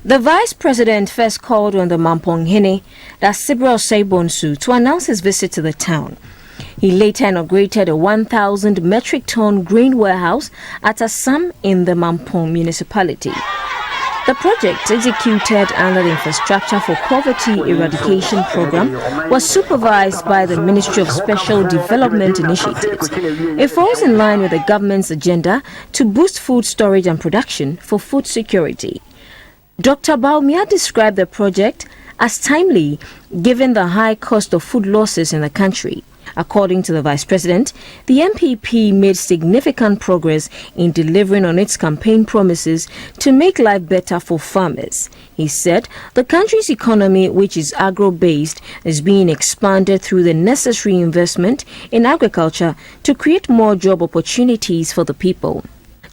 The Vice President first called on the Mampong Hene, Sibrel Seibonsu, to announce his visit to the town. He later inaugurated a 1,000 metric ton grain warehouse at Assam in the Mampong municipality. The project, executed under the Infrastructure for Poverty Eradication Program, was supervised by the Ministry of Special Development Initiatives. It falls in line with the government's agenda to boost food storage and production for food security. Dr. Baumia described the project as timely given the high cost of food losses in the country. According to the Vice President, the MPP made significant progress in delivering on its campaign promises to make life better for farmers. He said the country's economy, which is agro-based, is being expanded through the necessary investment in agriculture to create more job opportunities for the people.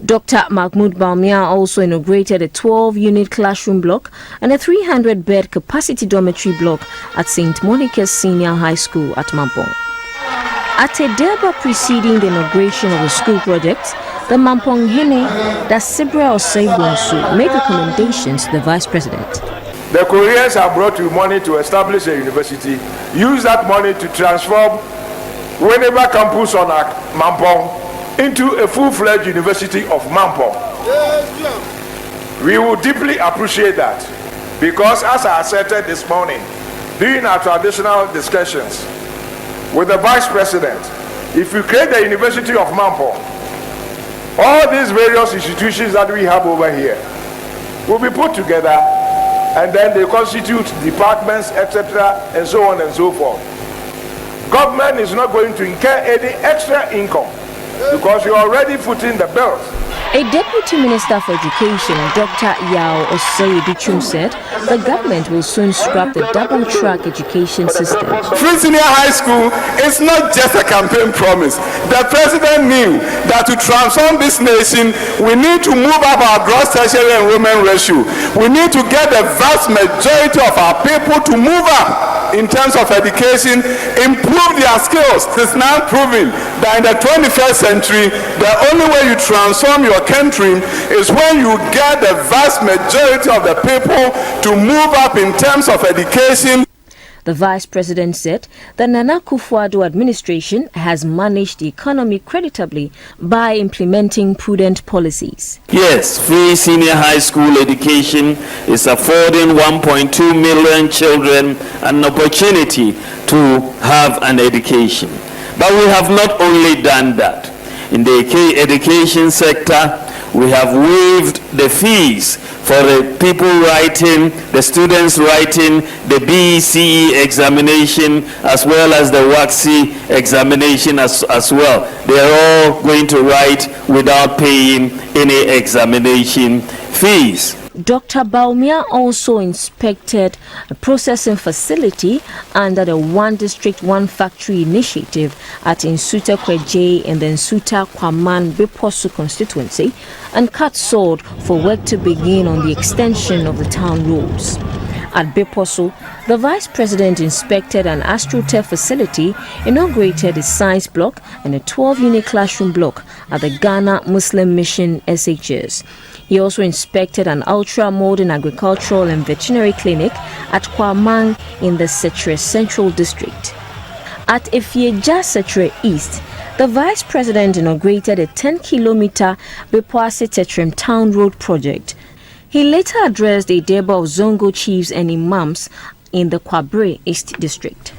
Dr. Mahmoud Baumia also inaugurated a 12-unit classroom block and a 300-bed capacity dormitory block at St. Monica's Senior High School at Mampong. At a deba preceding the inauguration of the school project, the Mampong Hene, Sibrel Seibonsu, made recommendations to the Vice President. The Koreans have brought you money to establish a university. Use that money to transform Winneba campus on Mampong into a full-fledged University of Mampong. We would deeply appreciate that because, as I asserted this morning during our traditional discussions with the Vice President, if you create the University of Mampong, all these various institutions that we have over here will be put together and then they constitute departments, etc., and so on and so forth. Government is not going to incur any extra income because you're already footing the bills. A Deputy Minister for Education, Dr. Yao Osei-Dichum, said the government will soon scrap the double-track education system. Free Senior High School is not just a campaign promise. The President knew that to transform this nation, we need to move up our gross tertiary enrollment ratio. We need to get the vast majority of our people to move up in terms of education, improve their skills. It's now proven that in the 21st century, the only way you transform your country is when you get the vast majority of the people to move up in terms of education. The Vice President said the Nana Akufo-Addo administration has managed the economy creditably by implementing prudent policies. Yes, free senior high school education is affording 1.2 million children an opportunity to have an education. But we have not only done that. In the education sector, we have waived the fees for the people writing, the students writing the BCE examination as well as the WACC examination as well. They are all going to write without paying any examination fees. Dr. Baumia also inspected a processing facility under the One District, One Factory initiative at Nsuta Kweje in the Nsuta Kwaman Beposu constituency and cut sod for work to begin on the extension of the town roads. At Beposu, the Vice President inspected an AstroTurf facility, inaugurated a science block and a 12-unit classroom block at the Ghana Muslim Mission SHS. He also inspected an ultra-modern agricultural and veterinary clinic at Kwamang in the Setre Central District. At Efieja Setre East, the Vice President inaugurated a 10-kilometer Bepoase Tetrem Town Road project. He later addressed a deba of Zongo chiefs and imams in the Kwabre East District.